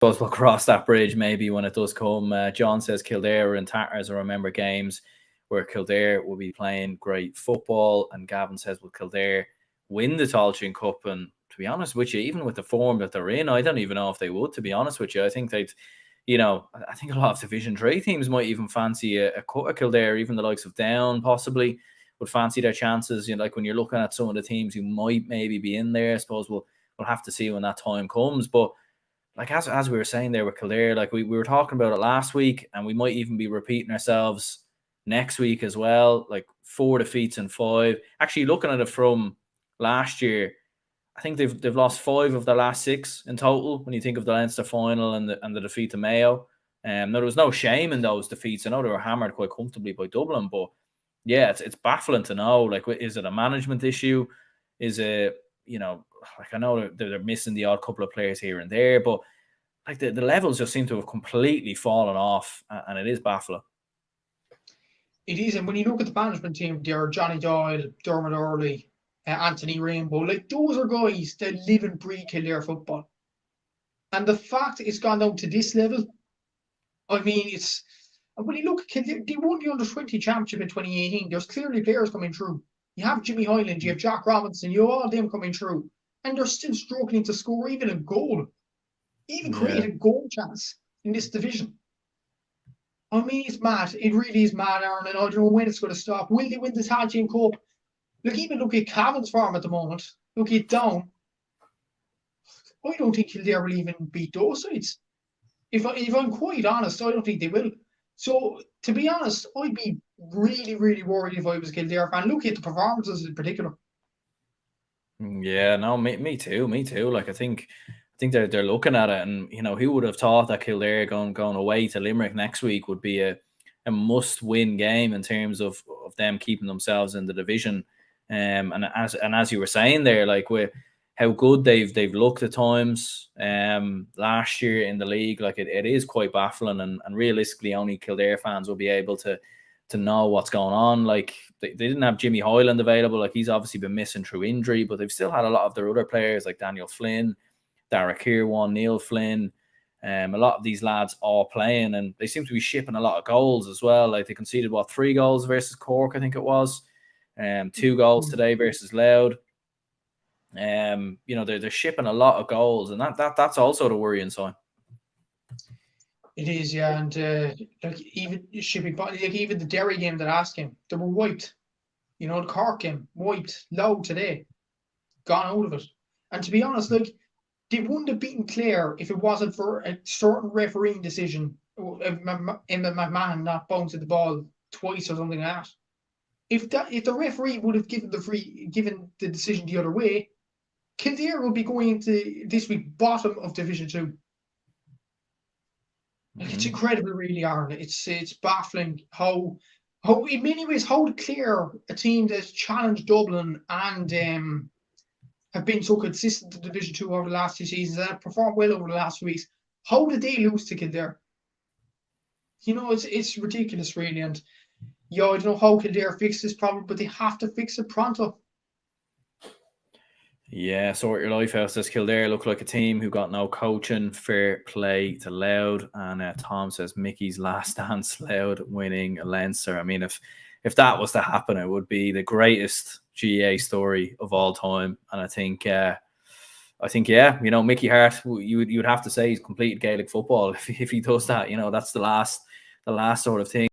suppose we'll cross that bridge maybe when it does come. John says Kildare and Tatters. I remember games where Kildare will be playing great football, and Gavin says, will Kildare win the Tailteann Cup? And to be honest with you, even with the form that they're in, I don't even know if they would, to be honest with you. I think they'd, I think a lot of Division 3 teams might even fancy a cut of Kildare, even the likes of Down possibly would fancy their chances. Like when you're looking at some of the teams who might maybe be in there, I suppose we'll have to see when that time comes. But like as we were saying there with Kildare, like we were talking about it last week, and we might even be repeating ourselves next week as well. Like 4 defeats and 5. Actually, looking at it from last year, I think they've lost 5 of their last 6 in total. When you think of the Leinster final and the defeat to Mayo, now there was no shame in those defeats. I know they were hammered quite comfortably by Dublin, but yeah, it's baffling to know. Like, is it a management issue? Is it like I know they're missing the odd couple of players here and there, but like the levels just seem to have completely fallen off, and it is baffling. It is, and when you look at the management team, there are Johnny Doyle, Dermot Earley, Anthony Rainbow, like those are guys that live and breathe Kildare football. And the fact it's gone down to this level, I mean, it's when you look at Kildare, they won the under-20 championship in 2018. There's clearly players coming through. You have Jimmy Hyland, you have Jack Robinson, you have all them coming through, and they're still struggling to score even a goal, even create a goal chance in this division. I mean, it's mad. It really is mad, Aaron, and I don't know when it's going to stop. Will they win the Tailteann Cup? Look at Cavan's form at the moment. Look at Down. I don't think Kildare will even beat those sides. If I'm quite honest, I don't think they will. So, to be honest, I'd be really, really worried if I was a Kildare fan. Look at the performances in particular. Yeah, no, me too. Like I think they're looking at it, and who would have thought that Kildare going away to Limerick next week would be a must-win game in terms of them keeping themselves in the division. And as you were saying there, like with how good they've looked at times last year in the league, like it is quite baffling, and realistically only Kildare fans will be able to know what's going on. Like they didn't have Jimmy Hyland available. Like he's obviously been missing through injury, but they've still had a lot of their other players like Daniel Flynn, Dara Kirwan, Neil Flynn, a lot of these lads all playing, and they seem to be shipping a lot of goals as well. Like they conceded 3 goals versus Cork, I think it was, 2 goals today versus Louth. They're shipping a lot of goals, and that's also the worrying sign. It is, yeah, and like even shipping, like even the Derry game that asked him, they were wiped. The Cork game wiped. Louth today, gone out of it. And to be honest, like they wouldn't have beaten Clare if it wasn't for a certain refereeing decision. Emma McMahon not bouncing the ball twice or something like that. If the referee would have given the decision the other way, Kildare would be going into this week bottom of Division 2. Like, it's incredible, really, Aaron. It's baffling how in many ways how clear a team that's challenged Dublin and have been so consistent in Division 2 over the last 2 seasons and have performed well over the last few weeks. How did they lose to Kildare? It's ridiculous, really. And I don't know how Kildare fix this problem, but they have to fix it pronto. Yeah, sort your life out. Says Kildare look like a team who got no coaching. Fair play to Louth. And Tom says Mickey's last dance, Louth winning Leinster. I mean, if that was to happen, it would be the greatest GA story of all time. And I think Mickey Hart, you'd have to say he's completed Gaelic football if he does that. That's the last sort of thing.